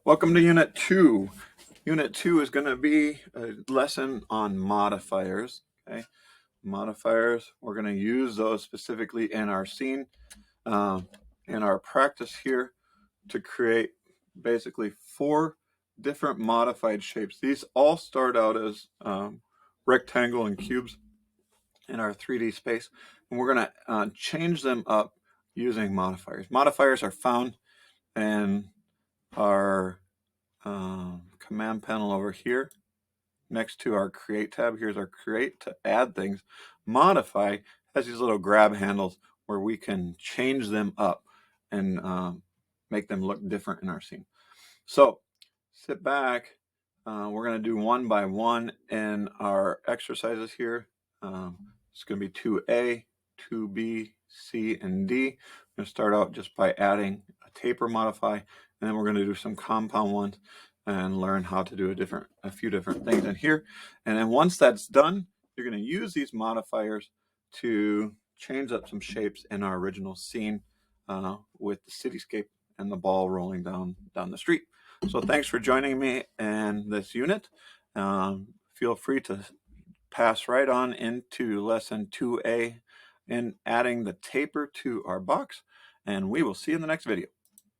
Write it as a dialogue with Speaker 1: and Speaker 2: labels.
Speaker 1: Welcome to Unit 2. Unit 2 is going to be a lesson on modifiers. Okay, modifiers, we're going to use those specifically in our scene, in our practice here, to create basically 4 different modified shapes. These all start out as rectangle and cubes in our 3D space, and we're going to change them up using modifiers. Modifiers are found in our command panel over here next to our create tab. Here's our create to add things. Modify has these little grab handles where we can change them up and make them look different in our scene. So sit back. We're going to do one by one in our exercises here. It's going to be 2A, 2B, C, and D. I'm going to start out just by adding a taper modify, and then we're going to do some compound ones and learn how to do a few different things in here. And then once that's done, you're going to use these modifiers to change up some shapes in our original scene with the cityscape and the ball rolling down the street. So thanks for joining me in this unit. Feel free to pass right on into lesson 2A and adding the taper to our box, and we will see you in the next video.